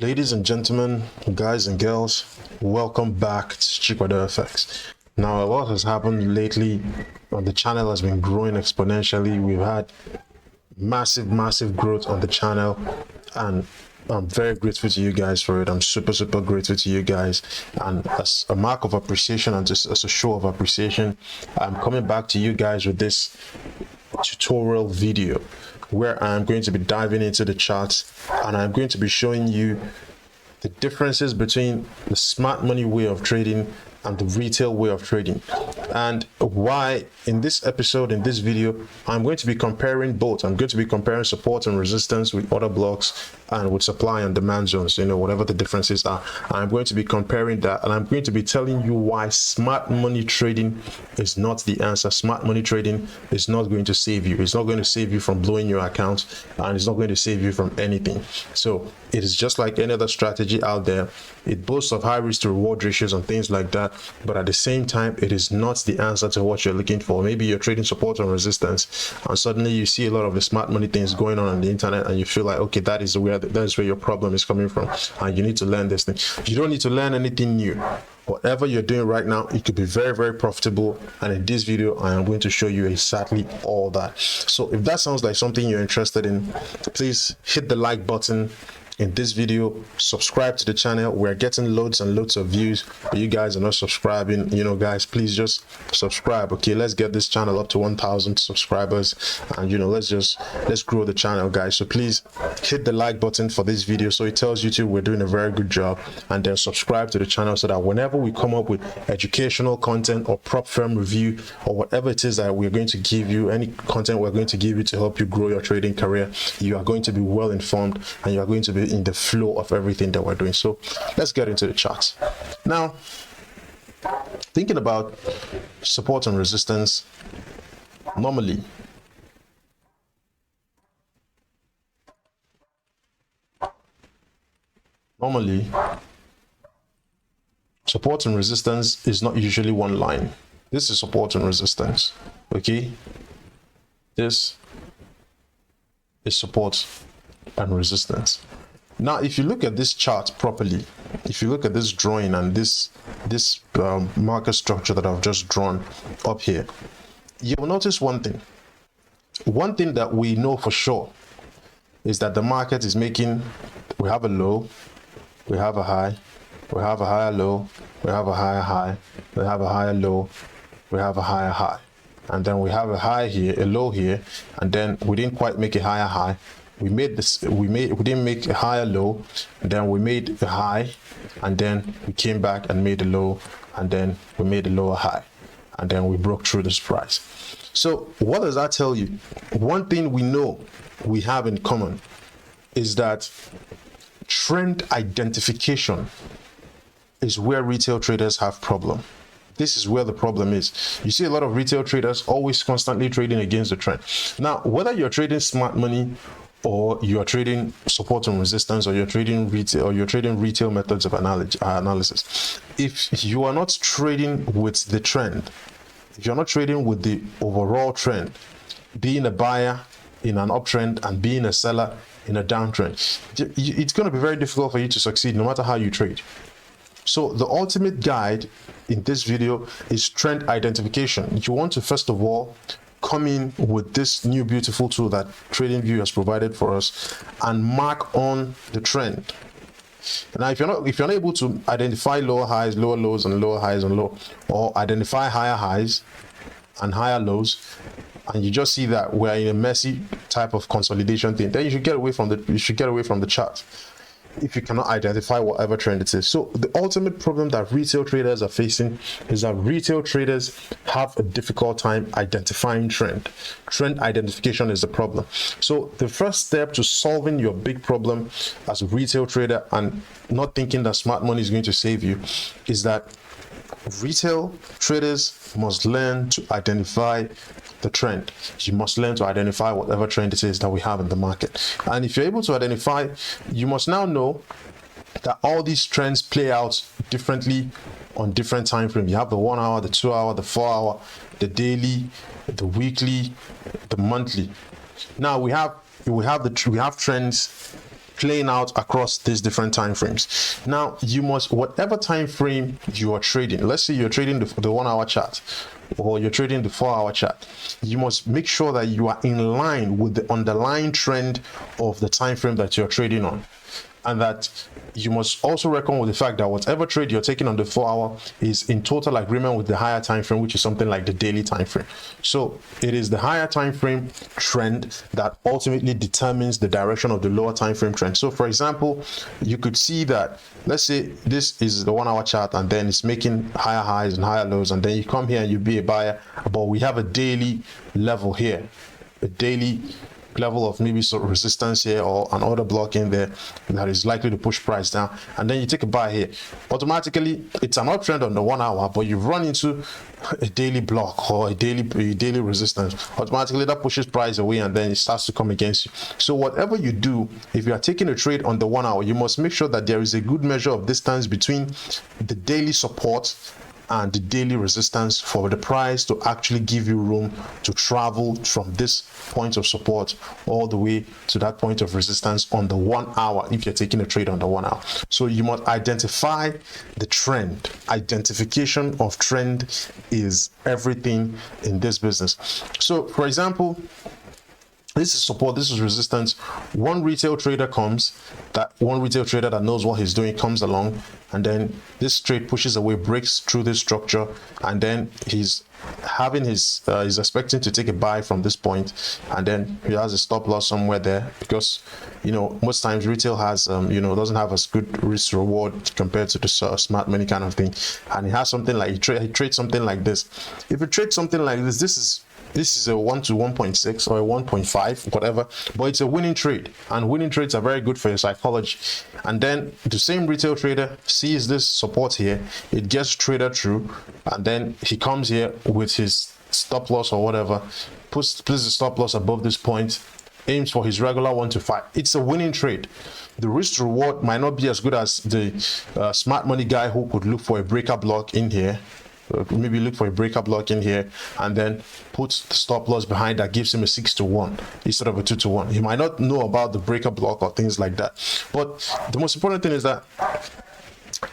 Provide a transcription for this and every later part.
Ladies and gentlemen, guys and girls, welcome back to Chikwado FX. Now, a lot has happened lately. The channel has been growing exponentially. We've had massive growth on the channel, and I'm very grateful to you guys for it. I'm super grateful to you guys, and as a mark of appreciation and just as a show of appreciation, I'm coming back to you guys with this tutorial video where I'm going to be diving into the charts, and I'm going to be showing you the differences between the smart money way of trading and the retail way of trading, and why in this episode, in this video, I'm going to be comparing both. I'm going to be comparing support and resistance with other blocks and with supply and demand zones, whatever the differences are. I'm going to be comparing that, and I'm going to be telling you why smart money trading is not the answer. Smart money trading is not going to save you. It's not going to save you from blowing your account, and it's not going to save you from anything. So it is just like any other strategy out there. It boasts of high risk to reward ratios and things like that, but at the same time, it is not the answer to what you're looking for. Maybe you're trading support and resistance, and suddenly you see a lot of the smart money things going on the internet, and you feel like, okay, that is where your problem is coming from, and you need to learn this thing. You don't need to learn anything new. Whatever you're doing right now, it could be very profitable, and in this video I am going to show you exactly all that. So if that sounds like something you're interested in, please hit the like button in this video, subscribe to the channel. We're getting loads and loads of views, but you guys are not subscribing. Guys, please just subscribe. Okay, let's get this channel up to 1,000 subscribers, and let's grow the channel, guys. So please hit the like button for this video so it tells YouTube we're doing a very good job, and then subscribe to the channel so that whenever we come up with educational content or prop firm review or whatever it is that we're going to give you, any content we're going to give you to help you grow your trading career, you are going to be well informed, and you are going to be in the flow of everything that we're doing. So let's get into the charts now. Thinking about support and resistance, normally support and resistance is not usually one line. This is support and resistance. Okay, this is support and resistance. Now, if you look at this chart properly, if you look at this drawing and this market structure that I've just drawn up here, you will notice one thing. One thing that we know for sure is that the market is making, we have a low, we have a high, we have a higher low, we have a higher high, we have a higher low, we have a higher high, and then we have a high here, a low here, and then we didn't quite make a higher high. We didn't make a higher low, and then we made a high, and then we came back and made a low, and then we made a lower high, and then we broke through this price. So what does that tell you? One thing we know we have in common is that trend identification is where retail traders have problem. This is where the problem is. You see a lot of retail traders always constantly trading against the trend. Now, whether you're trading smart money, or you're trading support and resistance, or you're trading retail methods of analysis, if you are not trading with the trend, if you're not trading with the overall trend, being a buyer in an uptrend and being a seller in a downtrend, it's going to be very difficult for you to succeed no matter how you trade. So the ultimate guide in this video is trend identification. You want to first of all come in with this new beautiful tool that TradingView has provided for us and mark on the trend. Now, if you're not able to identify lower highs, lower lows, and lower highs and low, or identify higher highs and higher lows, and you just see that we're in a messy type of consolidation thing, then you should get away from the chart if you cannot identify whatever trend it is. So the ultimate problem that retail traders are facing is that retail traders have a difficult time identifying trend. Trend identification is the problem. So the first step to solving your big problem as a retail trader and not thinking that smart money is going to save you is that retail traders must learn to identify the trend. You must learn to identify whatever trend it is that we have in the market. And if you're able to identify, you must now know that all these trends play out differently on different time frames. You have the 1 hour, the 2 hour, the 4 hour, the daily, the weekly, the monthly. Now we have trends playing out across these different time frames. Now you must, whatever time frame you are trading, let's say you're trading the 1 hour chart, or you're trading the 4 hour chart, you must make sure that you are in line with the underlying trend of the time frame that you're trading on, and that you must also reckon with the fact that whatever trade you're taking on the 4 hour is in total agreement with the higher time frame, which is something like the daily time frame. So it is the higher time frame trend that ultimately determines the direction of the lower time frame trend. So for example, you could see that, let's say this is the 1 hour chart, and then it's making higher highs and higher lows, and then you come here and you be a buyer, but we have a daily level here, a daily level of maybe sort of resistance here, or an order block in there that is likely to push price down, and then you take a buy here. Automatically it's an uptrend on the 1 hour, but you've run into a daily block or a daily resistance. Automatically that pushes price away, and then it starts to come against you. So whatever you do, if you are taking a trade on the 1 hour, you must make sure that there is a good measure of distance between the daily support and the daily resistance for the price to actually give you room to travel from this point of support all the way to that point of resistance on the 1 hour, if you're taking a trade on the 1 hour. So you must identify the trend. Identification of trend is everything in this business. So for example, this is support, this is resistance. One retail trader that knows what he's doing comes along, and then this trade pushes away, breaks through this structure, and then he's having his he's expecting to take a buy from this point, and then he has a stop loss somewhere there, because most times retail has doesn't have as good risk reward compared to the smart money kind of thing, and he has something like he trades something like this. If you trade something like this, this is a 1 to 1.6 or a 1.5, whatever, but it's a winning trade, and winning trades are very good for your psychology. And then the same retail trader sees this support here, it gets traded through, and then he comes here with his stop loss or whatever, puts the stop loss above this point, aims for his regular 1 to 5. It's a winning trade. The risk reward might not be as good as the smart money guy who could look for a breaker block in here, maybe look for a breaker block in here, and then puts the stop loss behind that gives him a 6 to 1 instead of a 2 to 1. He might not know about the breaker block or things like that, but the most important thing is that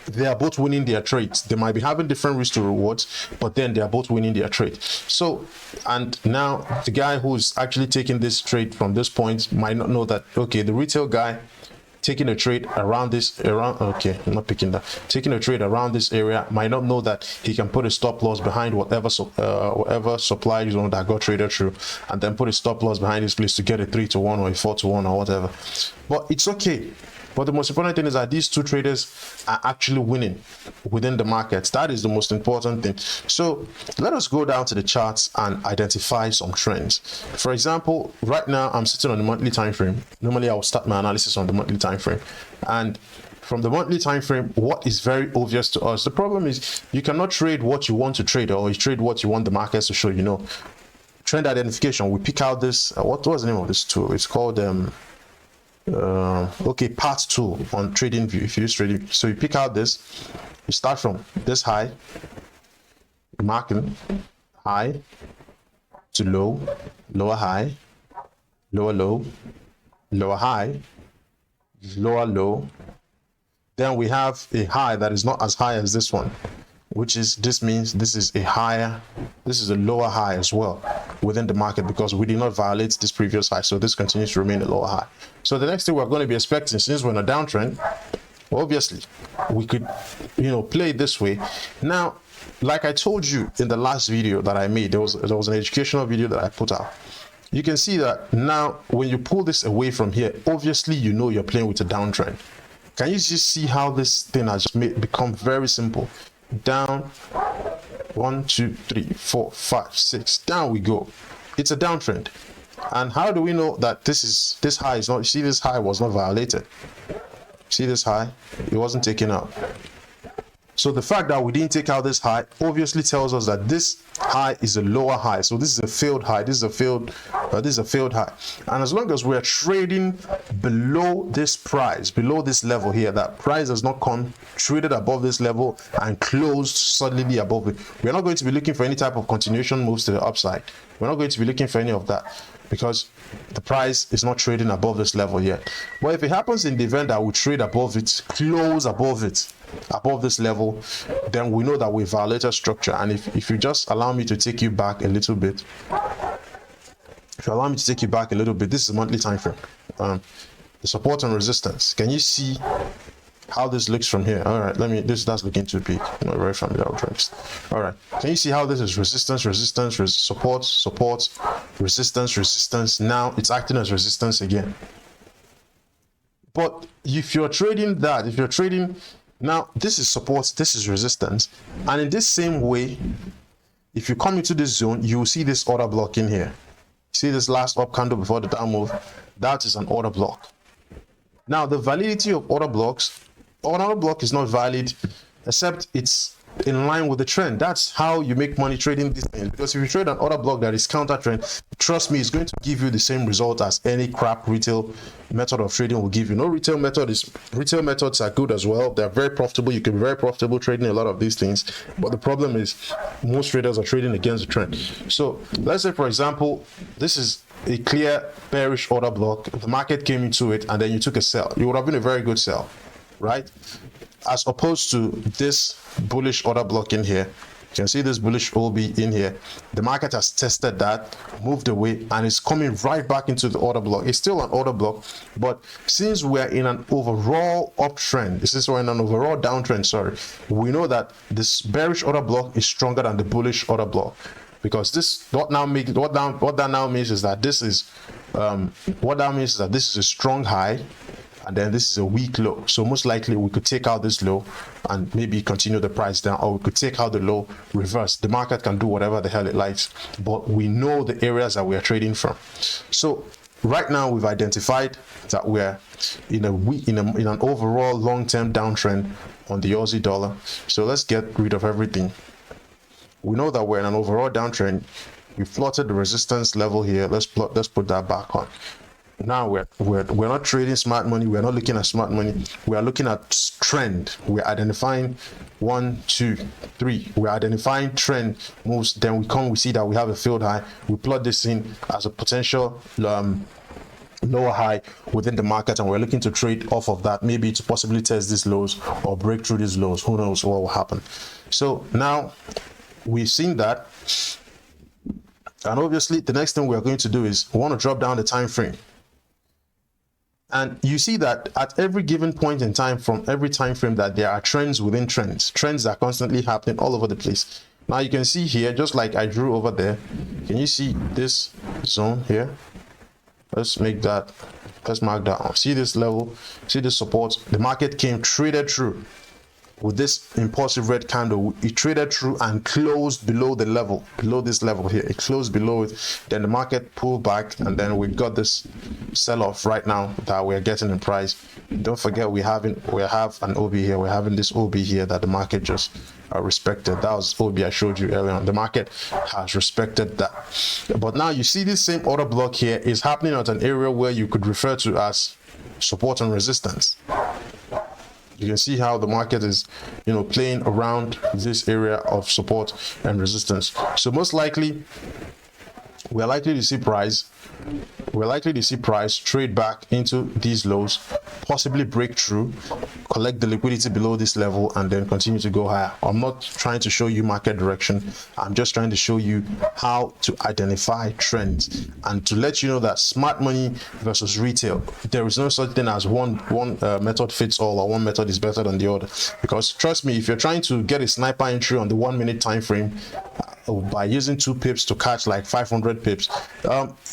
they are both winning their trades. They might be having different risk to rewards, but then they are both winning their trade. So, and now the guy who's actually taking this trade from this point might not know that, okay, the retail guy taking a trade around this taking a trade around this area might not know that he can put a stop loss behind whatever supply zone that got traded through, and then put a stop loss behind this place to get a 3 to 1 or a 4 to 1 or whatever. But it's okay. But the most important thing is that these two traders are actually winning within the markets. That is the most important thing. So let us go down to the charts and identify some trends. For example, right now I'm sitting on the monthly time frame. Normally I will start my analysis on the monthly time frame. And from the monthly time frame, what is very obvious to us, the problem is you cannot trade what you want to trade, or you trade what you want the markets to show. Trend identification. We pick out this, what was the name of this tool? It's called part 2 on trading view. If you use trading, so you pick out this, you start from this high, marking high to low, lower high, lower low, lower high, lower low. Then we have a high that is not as high as this one, this means this is a lower high as well within the market, because we did not violate this previous high, so this continues to remain a lower high. So the next thing we're going to be expecting, since we're in a downtrend, obviously we could play it this way. Now, like I told you in the last video that I made, there was an educational video that I put out. You can see that now when you pull this away from here, obviously you're playing with a downtrend. Can you just see how this thing has just become very simple? Down, 1 2 3 4 5 6, down we go. It's a downtrend. And how do we know that this high is not, you see this high was not violated? See this high, it wasn't taken out. So the fact that we didn't take out this high obviously tells us that this high is a lower high. So this is a failed high. This is a failed high. And as long as we're trading below this price, below this level here, that price has not come, traded above this level and closed suddenly above it, we're not going to be looking for any type of continuation moves to the upside. We're not going to be looking for any of that. because the price is not trading above this level yet. But if it happens in the event that we trade above it, close above it, above this level, then we know that we violated structure. And if you just allow me to take you back a little bit, this is a monthly time frame. The support and resistance. Can you see how this looks from here? All right, that's looking too big. I'm not very familiar with drinks. All right, can you see how this is resistance, support, resistance? Now it's acting as resistance again. But if you're trading now, this is support, this is resistance, and in this same way, if you come into this zone, you will see this order block in here. See this last up candle before the down move? That is an order block. Now, the validity of order blocks, order block is not valid except it's in line with the trend. That's how you make money trading these things. Because if you trade an order block that is counter trend, trust me, it's going to give you the same result as any crap retail method of trading will give you. No, retail methods are good as well. They're very profitable. You can be very profitable trading a lot of these things. But the problem is most traders are trading against the trend. So let's say, for example, this is a clear bearish order block. The market came into it and then you took a sell. It would have been a very good sell, right? As opposed to this bullish order block in here. You can see this bullish OB in here. The market has tested that, moved away, and it's coming right back into the order block. It's still an order block, but since we're in an overall uptrend, since we're in an overall downtrend, sorry, we know that this bearish order block is stronger than the bullish order block. Because what that now means is that this is a strong high, and then this is a weak low. So most likely we could take out this low and maybe continue the price down, or we could take out the low, reverse. The market can do whatever the hell it likes, but we know the areas that we are trading from. So right now we've identified that we're in an overall long-term downtrend on the Aussie dollar. So let's get rid of everything. We know that we're in an overall downtrend. We plotted the resistance level here. Let's put that back on. Now we're not trading smart money. We're not looking at smart money. We are looking at trend. We're identifying 1, 2, 3. We're identifying trend moves. Then we see that we have a failed high. We plot this in as a potential lower high within the market, and we're looking to trade off of that, maybe to possibly test these lows or break through these lows. Who knows what will happen? So now we've seen that, and obviously the next thing we're going to do is we want to drop down the time frame. And you see that at every given point in time, from every time frame, that there are trends within trends. Trends are constantly happening all over the place. Now you can see here, just like I drew over there, can you see this zone here? Let's mark that on. See this level, see this support. The market traded through with this impulsive red candle. It traded through and closed below the level, below this level here. It closed below it. Then the market pulled back, and then we got this sell-off right now that we're getting in price. Don't forget we have an OB here. We're having this OB here that the market just respected. That was OB I showed you earlier on. The market has respected that. But now you see this same order block here is happening at an area where you could refer to as support and resistance. You can see how the market is, playing around this area of support and resistance. So most likely, we're likely to see price trade back into these lows, possibly break through, collect the liquidity below this level, and then continue to go higher. I'm not trying to show you market direction. I'm just trying to show you how to identify trends and to let you know that smart money versus retail, there is no such thing as one method fits all, or one method is better than the other. Because trust me, if you're trying to get a sniper entry on the 1 minute time frame by using 2 pips to catch like 500 pips,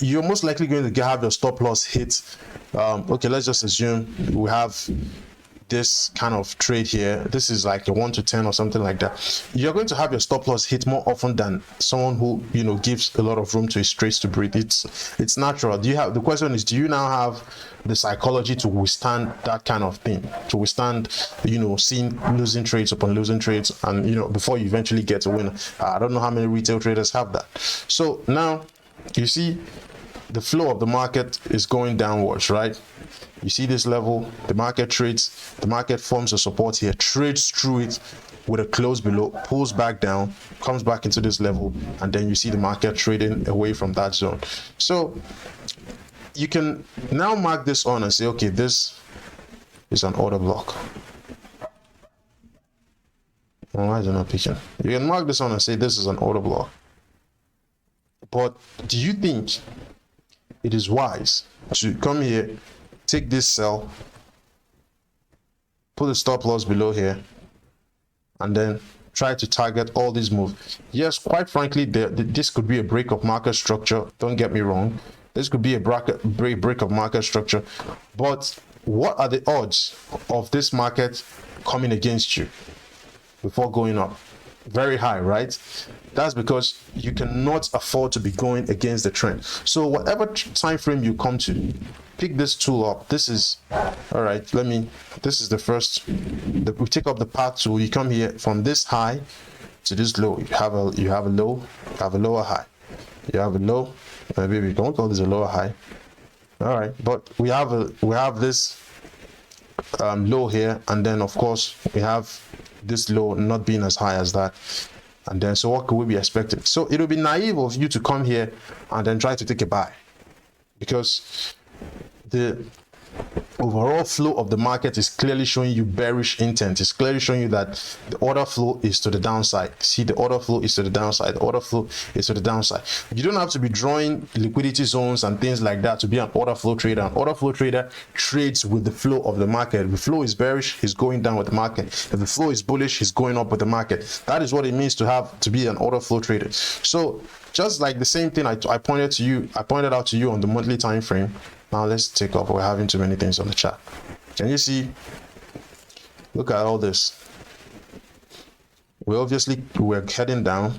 you're most likely going to have your stop loss hit. Okay, let's just assume we have this kind of trade here. This is like a 1 to 10 or something like that. You're going to have your stop loss hit more often than someone who gives a lot of room to his trades to breathe. It's natural. The question is, do you now have the psychology to withstand that kind of thing, to withstand seeing losing trades upon losing trades, and before you eventually get a winner? I don't know how many retail traders have that. So now you see the flow of the market is going downwards, right? You see this level, the market trades, the market forms a support here, trades through it with a close below, pulls back down, comes back into this level, and then you see the market trading away from that zone. So you can now mark this on and say, okay, this is an order block. Why is it not picking? You can mark this on and say this is an order block. But do you think it is wise to come here, take this sell, put a stop loss below here, and then try to target all these moves? Yes, quite frankly, this could be a break of market structure. Don't get me wrong. This could be a break of market structure. But what are the odds of this market coming against you before going up? Very high, right? That's because you cannot afford to be going against the trend. So whatever time frame you come to, pick this tool up. This is all right. This is the first. We take up the path tool. You come here from this high to this low. You have a low. You have a lower high. You have a low. Maybe we don't call this a lower high. All right, but we have this low here, and then of course we have this low not being as high as that. And then, so what could we be expecting? So it would be naive of you to come here and then try to take a buy, because the overall flow of the market is clearly showing you bearish intent. It's clearly showing you that the order flow is to the downside. See, the order flow is to the downside. The order flow is to the downside. You don't have to be drawing liquidity zones and things like that to be an order flow trader. An order flow trader trades with the flow of the market. If the flow is bearish, he's going down with the market. If the flow is bullish, he's going up with the market. That is what it means to be an order flow trader. So just like the same thing I pointed out to you on the monthly time frame. Now let's take off. We're having too many things on the chat. Can you see? Look at all this. We're heading down.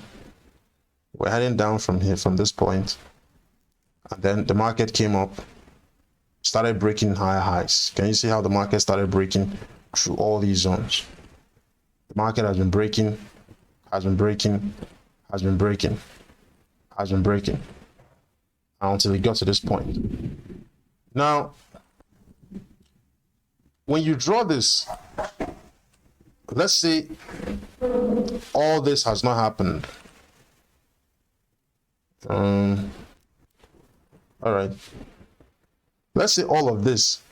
We're heading down from here, from this point. And then the market came up, started breaking higher highs. Can you see how the market started breaking through all these zones? The market has been breaking, until it got to this point. Now, when you draw this, let's say all this has not happened. All right. Let's say all of this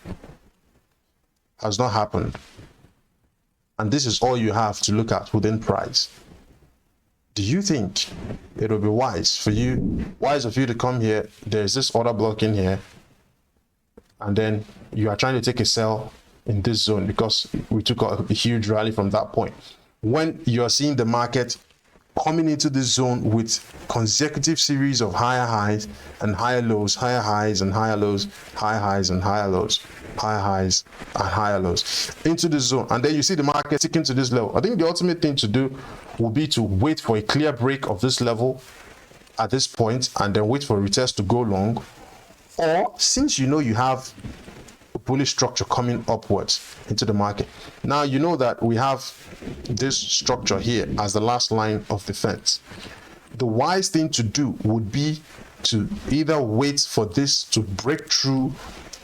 has not happened, and this is all you have to look at within price. Do you think it would be wise of you to come here? There's this order block in here, and then you are trying to take a sell in this zone because we took a huge rally from that point. When you are seeing the market coming into this zone with consecutive series of higher highs and higher lows, higher highs and higher lows, higher highs and higher lows, higher highs and higher lows into this zone, and then you see the market sticking to this level. I think the ultimate thing to do will be to wait for a clear break of this level at this point and then wait for a retest to go long. Or since you know you have a bullish structure coming upwards into the market, now you know that we have this structure here as the last line of defense. The wise thing to do would be to either wait for this to break through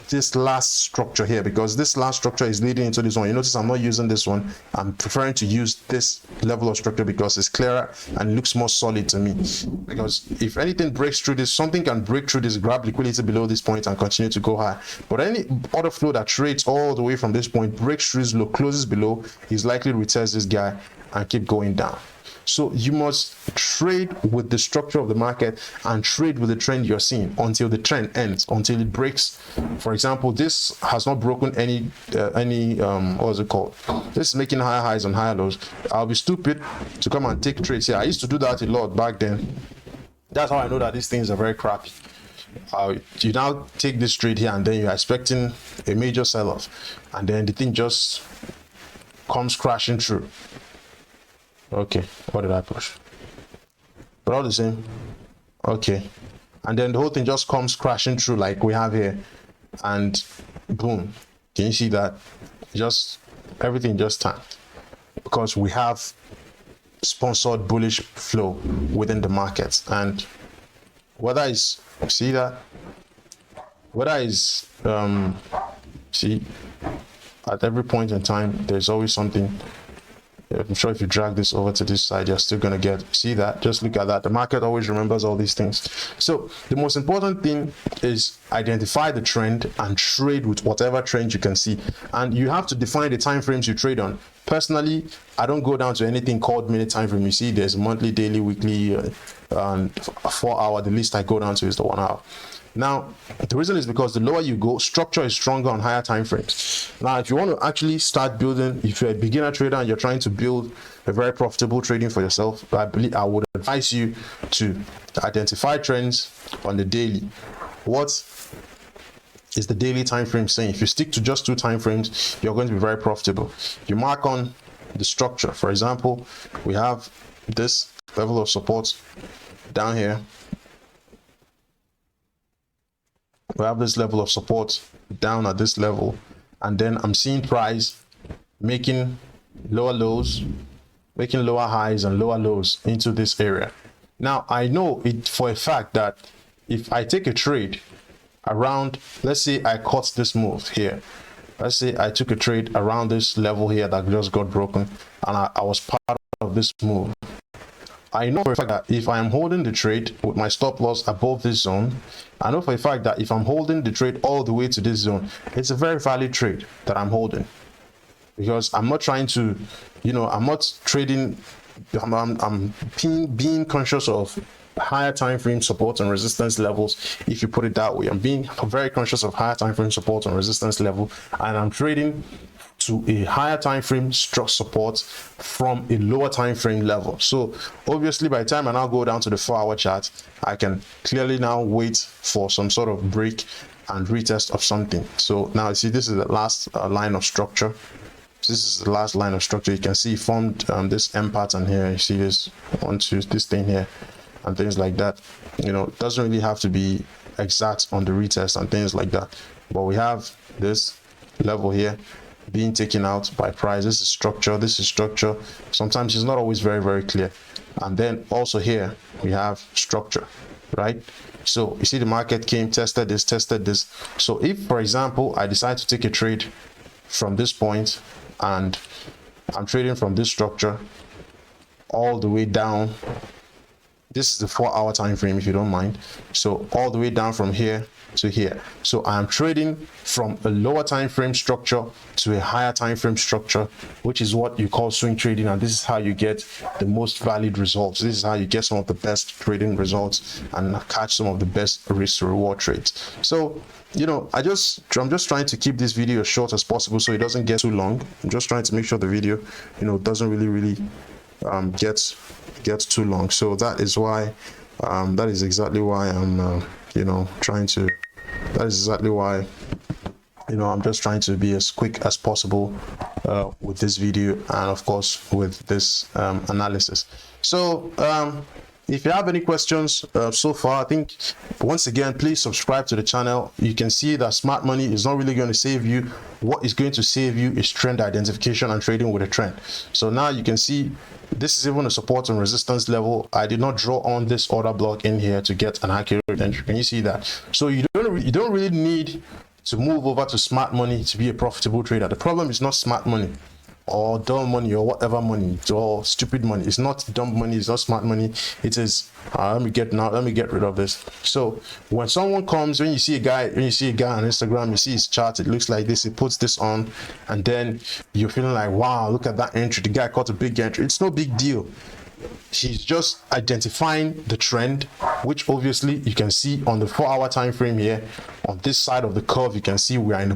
this last structure here, because this last structure is leading into this one. You notice I'm not using this one. I'm preferring to use this level of structure because it's clearer and looks more solid to me. Because if anything breaks through this, something can break through this, grab liquidity below this point and continue to go high. But any order flow that trades all the way from this point, breaks through this low, closes below, is likely to retest this guy and keep going down. So you must trade with the structure of the market and trade with the trend you're seeing until the trend ends, until it breaks. For example, this has not broken any what is it called? This is making higher highs and higher lows. I'll be stupid to come and take trades here. I used to do that a lot back then. That's how I know that these things are very crappy. You now take this trade here and then you're expecting a major sell-off, and then the thing just comes crashing through. Okay, what did I push? But all the same, okay. And then the whole thing just comes crashing through like we have here, and boom. Can you see that? Just everything just tanked because we have sponsored bullish flow within the markets. And whether it's, see that? Whether it's See, at every point in time, there's always something. I'm sure if you drag this over to this side, you're still going to get, see that? Just look at that. The market always remembers all these things. So the most important thing is identify the trend and trade with whatever trend you can see. And you have to define the time frames you trade on. Personally, I don't go down to anything called minute time frame. You see, there's monthly, daily, weekly, and 4 hour. The least I go down to is the 1 hour. Now, the reason is because the lower you go, structure is stronger on higher time frames. Now, if you want to actually start building, if you're a beginner trader and you're trying to build a very profitable trading for yourself, I would advise you to identify trends on the daily. What is the daily time frame saying? If you stick to just 2 time frames, you're going to be very profitable. You mark on the structure. For example, we have this level of support down here. We have this level of support down at this level, and then I'm seeing price making lower lows, making lower highs and lower lows into this area. Now, I know it for a fact that if I take a trade around, let's say I caught this move here, let's say I took a trade around this level here that just got broken, and I was part of this move. I know for a fact that if I am holding the trade with my stop loss above this zone, I know for a fact that if I'm holding the trade all the way to this zone, it's a very valid trade that I'm holding, because I'm not trying to, I'm not trading. I'm being conscious of higher time frame support and resistance levels. If you put it that way, I'm being very conscious of higher time frame support and resistance level, and I'm trading to a higher time frame support from a lower time frame level. So obviously, by the time I now go down to the 4 hour chart, I can clearly now wait for some sort of break and retest of something. So now you see, this is the last line of structure. This is the last line of structure. You can see formed this M pattern here. You see this onto this thing here and things like that. It doesn't really have to be exact on the retest and things like that, but we have this level here being taken out by price. This is structure, this is structure. Sometimes it's not always very, very clear. And then also here we have structure, right? So you see the market came, tested this. So if, for example, I decide to take a trade from this point and I'm trading from this structure all the way down, this is the 4 hour time frame, if you don't mind. So all the way down from here to here. So I'm trading from a lower time frame structure to a higher time frame structure, which is what you call swing trading, and this is how you get the most valid results. This is how you get some of the best trading results and catch some of the best risk to reward trades. So I'm just trying to keep this video as short as possible so it doesn't get too long. I'm just trying to make sure the video doesn't really gets too long. So that is why that is exactly why I'm trying to, that is exactly why I'm just trying to be as quick as possible with this video and of course with this analysis. So if you have any questions so far, I think once again, please subscribe to the channel. You can see that smart money is not really going to save you. What is going to save you is trend identification and trading with a trend. So now you can see this is even a support and resistance level. I did not draw on this order block in here to get an accurate entry. Can you see that? So you don't really need to move over to smart money to be a profitable trader. The problem is not smart money or dumb money or whatever money or stupid money. It's not dumb money, it's not smart money. It is let me get rid of this. So when someone comes, when you see a guy on Instagram, you see his chart, it looks like this, he puts this on, and then you're feeling like, wow, look at that entry, the guy caught a big entry. It's no big deal. He's just identifying the trend, which obviously you can see on the 4 hour time frame here. On this side of the curve, you can see we're in a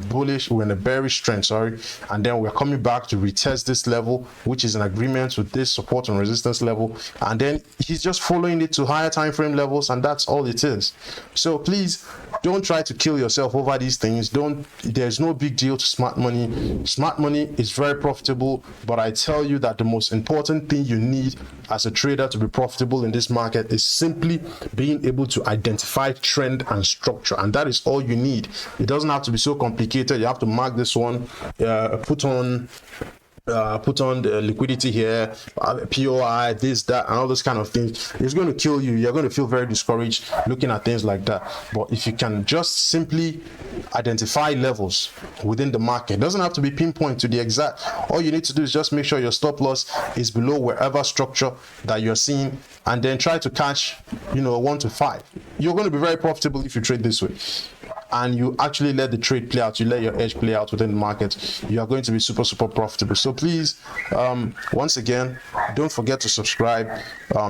bearish trend, and then we're coming back to retest this level, which is in agreement with this support and resistance level, and then he's just following it to higher time frame levels, and that's all it is. So please don't try to kill yourself over these things. There's no big deal to smart money. Smart money is very profitable, but I tell you that the most important thing you need as a trader to be profitable in this market is simply being able to identify trend and structure, and that is all you need. It doesn't have to be so complicated. You have to mark this one, put on put on the liquidity here, POI, this, that, and all those kind of things. It's going to kill you. You're going to feel very discouraged looking at things like that. But if you can just simply identify levels within the market, it doesn't have to be pinpoint to the exact. All you need to do is just make sure your stop loss is below wherever structure that you're seeing, and then try to catch, 1 to 5. You're going to be very profitable if you trade this way, and you actually let the trade play out, you let your edge play out within the market. You are going to be super profitable. So please, once again, don't forget to subscribe.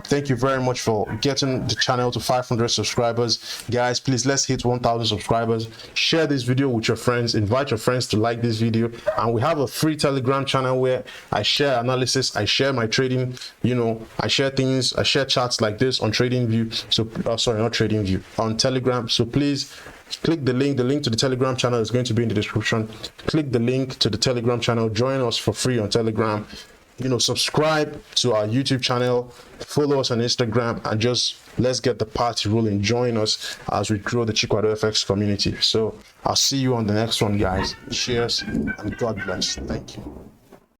Thank you very much for getting the channel to 500 subscribers. Guys, please, let's hit 1,000 subscribers. Share this video with your friends, invite your friends to like this video, and we have a free Telegram channel where I share analysis, I share my trading, I share things, I share charts like this on TradingView. So sorry, not TradingView, on Telegram. So please click the link to the Telegram channel is going to be in the description. Click the link to the Telegram channel, join us for free on Telegram. Subscribe to our YouTube channel, follow us on Instagram, and just let's get the party rolling. Join us as we grow the Chikwado FX community. So I'll see you on the next one, guys. Cheers and God bless. Thank you.